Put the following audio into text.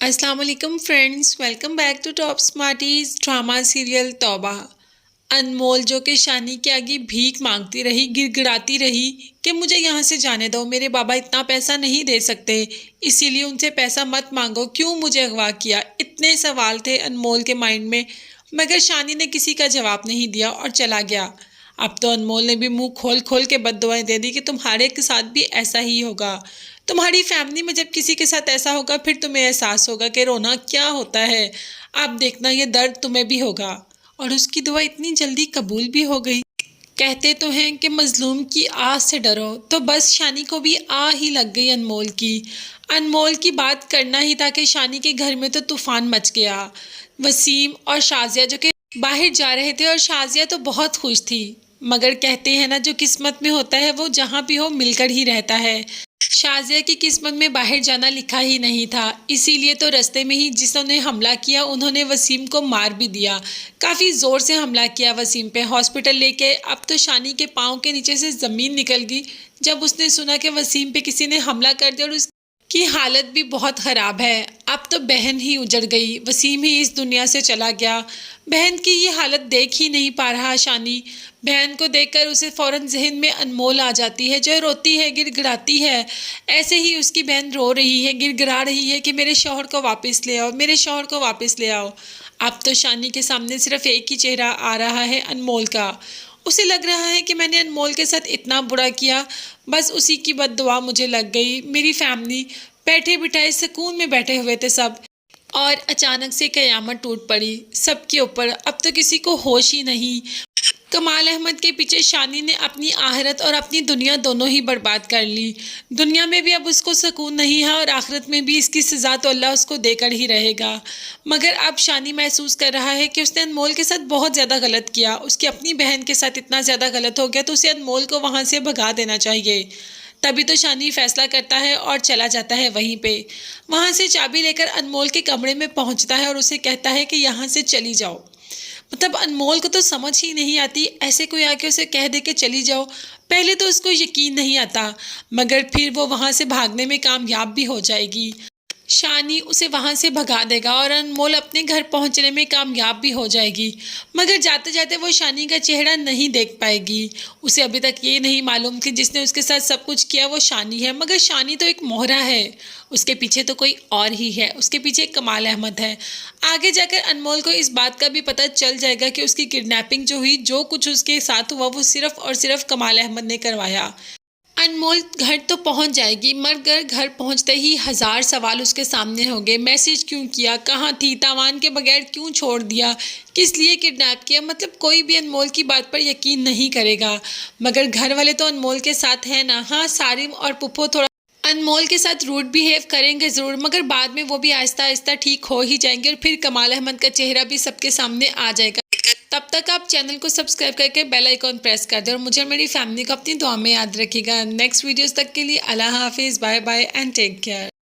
अस्सलाम वालेकुम friends, welcome back to top smarties drama serial Tauba. Anmol जो कि शानी के आगे भीख मांगती रही, गिड़गिड़ाती रही कि मुझे यहाँ से जाने दो, मेरे बाबा इतना पैसा नहीं दे सकते, इसीलिए उनसे पैसा मत मांगो, क्यों मुझे अगवा किया। इतने सवाल थे अनमोल के माइंड में, मगर शानी ने किसी का जवाब नहीं दिया और चला गया। अब तो अनमोल ने भी मुंह खोल खोल के बद्दुआएं दे दी कि तुम्हारे के साथ भी ऐसा ही होगा। तुम्हारी फैमिली में जब किसी के साथ ऐसा होगा फिर तुम्हें एहसास होगा कि रोना क्या होता है। आप देखना ये दर्द तुम्हें भी होगा। और उसकी दुआ इतनी जल्दी कबूल भी हो गई। कहते तो हैं कि मजलूम की आह से डरो, तो बस शानी को भी आह ही लग गई अनमोल की। अनमोल की बात करना ही था कि शानी के घर में तो तूफान मच गया। वसीम और शाजिया जो कि बाहर जा रहे थे, और शाजिया तो बहुत खुश थी। मगर कहते हैं ना, जो किस्मत में होता है वो जहाँ भी हो मिलकर ही रहता है। शाजिया की किस्मत में बाहर जाना लिखा ही नहीं था, इसीलिए तो रास्ते में ही जिन्होंने हमला किया उन्होंने वसीम को मार भी दिया। काफ़ी ज़ोर से हमला किया वसीम पे, हॉस्पिटल लेके। अब तो शानी के पाँव के नीचे से ज़मीन निकल गई जब उसने सुना कि वसीम पे किसी ने हमला कर दिया, और की हालत भी बहुत ख़राब है। अब तो बहन ही उजड़ गई, वसीम ही इस दुनिया से चला गया। बहन की ये हालत देख ही नहीं पा रहा शानी। बहन को देखकर उसे फ़ौरन जहन में अनमोल आ जाती है, जो रोती है, गिड़गिड़ाती है। ऐसे ही उसकी बहन रो रही है, गिड़गिड़ा रही है कि मेरे शौहर को वापस ले आओ, मेरे शौहर को वापस ले आओ। अब तो शानी के सामने सिर्फ एक ही चेहरा आ रहा है, अनमोल का। उसे लग रहा है कि मैंने अनमोल के साथ इतना बुरा किया, बस उसी की बद्दुआ मुझे लग गई। मेरी फैमिली बैठे बिठाए सुकून में बैठे हुए थे सब, और अचानक से कयामत टूट पड़ी सबके ऊपर। अब तो किसी को होश ही नहीं। कमाल अहमद के पीछे शानी ने अपनी आखिरत और अपनी दुनिया दोनों ही बर्बाद कर ली। दुनिया में भी अब उसको सुकून नहीं है, और आखिरत में भी इसकी सज़ा तो अल्लाह उसको देकर ही रहेगा। मगर अब शानी महसूस कर रहा है कि उसने अनमोल के साथ बहुत ज़्यादा गलत किया। उसकी अपनी बहन के साथ इतना ज़्यादा गलत हो गया, तो उसे अनमोल को वहाँ से भगा देना चाहिए। तभी तो शानी फैसला करता है और चला जाता है वहीं पे। वहाँ से चाबी लेकर अनमोल के कमरे में पहुँचता है और उसे कहता है कि यहाँ से चली जाओ। मतलब अनमोल को तो समझ ही नहीं आती, ऐसे कोई आके उसे कह दे कि चली जाओ। पहले तो उसको यकीन नहीं आता, मगर फिर वो वहाँ से भागने में कामयाब भी हो जाएगी। शानी उसे वहाँ से भगा देगा और अनमोल अपने घर पहुँचने में कामयाब भी हो जाएगी। मगर जाते जाते वो शानी का चेहरा नहीं देख पाएगी। उसे अभी तक ये नहीं मालूम कि जिसने उसके साथ सब कुछ किया वो शानी है, मगर शानी तो एक मोहरा है। उसके पीछे तो कोई और ही है, उसके पीछे कमाल अहमद है। आगे जाकर अनमोल को इस बात का भी पता चल जाएगा कि उसकी किडनैपिंग जो हुई, जो कुछ उसके साथ हुआ, वो सिर्फ और सिर्फ कमाल अहमद ने करवाया। अनमोल घर तो पहुंच जाएगी, मगर घर पहुंचते ही हजार सवाल उसके सामने होंगे। मैसेज क्यों किया, कहाँ थी, तावान के बगैर क्यों छोड़ दिया, किस लिए किडनैप किया। मतलब कोई भी अनमोल की बात पर यकीन नहीं करेगा। मगर घर वाले तो अनमोल के साथ हैं ना। हाँ, सारिम और पुप्पो थोड़ा अनमोल के साथ रूड बिहेव करेंगे ज़रूर, मगर बाद में वो भी आहिस्ता आहिस्ता ठीक हो ही जाएंगे, और फिर कमाल अहमद का चेहरा भी सबके सामने आ जाएगा। तब तक आप चैनल को सब्सक्राइब करके बेल आइकॉन प्रेस कर दें, और मुझे और मेरी फैमिली को अपनी दुआ में याद रखिएगा। नेक्स्ट वीडियोस तक के लिए अल्लाह हाफिज़, bye bye and take care.